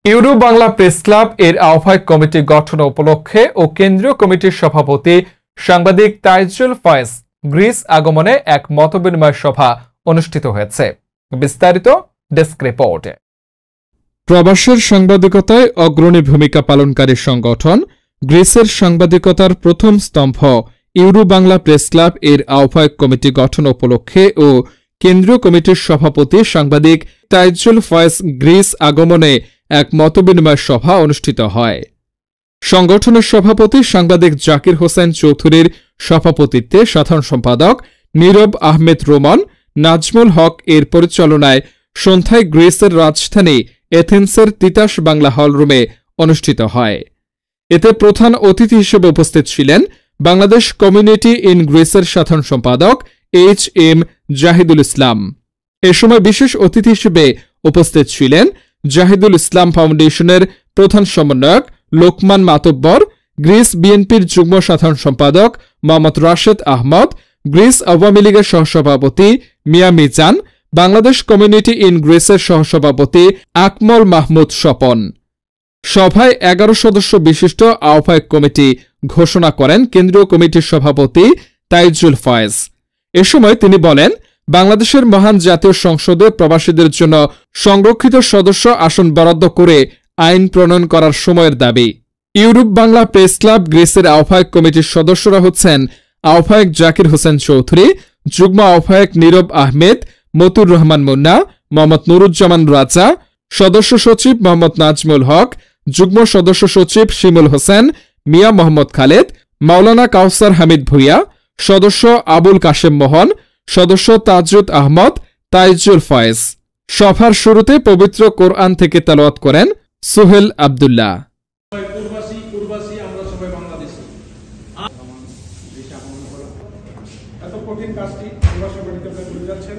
Euro Bangla press club এর আহ্বায়ক committee গঠন উপলক্ষে ও কেন্দ্রীয় কমিটির সভাপতি সাংবাদিক তাইজুল ফয়েজ গ্রিস আগমনে এক মতবিনিময় সভা অনুষ্ঠিত হয়েছে। বিস্তারিত ডেস্ক রিপোর্টে। প্রবাসের সাংবাদিকতায় অগ্রণী ভূমিকা পালনকারী সংগঠন গ্রিসের সাংবাদিকতার প্রথম স্তম্ভ ইউরো বাংলা প্রেস ক্লাব এর আহ্বায়ক কমিটি গঠন উপলক্ষে ও কেন্দ্রীয় কমিটির সভাপতি সাংবাদিক তাইজুল ফয়েজ গ্রিস আগমনে এক মতবিনিময় সভা অনুষ্ঠিত হয়। সংগঠনের সভাপতি সাংবাদিক জাকির হোসেন চৌধুরীর সভাপতিত্বে সাধারণ সম্পাদক নীরব আহমেদ রোমান নাজমুল হক এর পরিচালনায় সন্ধ্যায় গ্রিসের রাজধানী এথেন্সের তিতাস বাংলা হলরুমে অনুষ্ঠিত হয়। এতে প্রধান অতিথি হিসেবে উপস্থিত ছিলেন বাংলাদেশ কমিউনিটি ইন গ্রিসের সাধারণ সম্পাদক HM জাহিদুল ইসলাম। এ সময় বিশেষ অতিথি হিসেবে উপস্থিত ছিলেন জাহিদুল ইসলাম ফাউন্ডেশনের প্রধান সমন্বয়ক লোকমান মাতব্বর, গ্রিস বিএনপির যুগ্ম সাধারণ সম্পাদক মোহাম্মদ রাশেদ আহমদ, গ্রিস আওয়ামী লীগের সহসভাপতি মিয়া মিজান, বাংলাদেশ কমিউনিটি ইন গ্রিসের সহসভাপতি আকমল মাহমুদ স্বপন। সভায় 11 সদস্য বিশিষ্ট আহ্বায়ক কমিটি ঘোষণা করেন কেন্দ্রীয় কমিটির সভাপতি তাইজুল ফয়েজ। এ সময় তিনি বলেন, বাংলাদেশের মহান জাতীয় সংসদে প্রবাসীদের জন্য সংরক্ষিত সদস্য আসন বরাদ্দ করে আইন প্রণয়ন করার সময়ের দাবি। ইউরোপ বাংলা প্রেস ক্লাব গ্রিসের আহ্বায়ক কমিটির সদস্যরা হচ্ছেন আহ্বায়ক জাকির হোসেন চৌধুরী, যুগ্ম আহ্বায়ক নীরব আহমেদ, মতুর রহমান মুন্না, মোহাম্মদ নুরুজ্জামান রাজা, সদস্য সচিব মোহাম্মদ নাজমুল হক, যুগ্ম সদস্য সচিব শিমুল হোসেন, মিয়া মোহাম্মদ খালেদ, মাওলানা কাউসার হামিদ ভুইয়া, সদস্য আবুল কাশেম মোহন, সদস্য তাজুদ আহমদ, তাইজুল ফয়েজ। সভার শুরুতে পবিত্র কোরআন থেকে তেলাওয়াত করেন সোহেল আব্দুল্লাহ। এত কঠিন কাজটি আমরা সবাই করে যাচ্ছেন।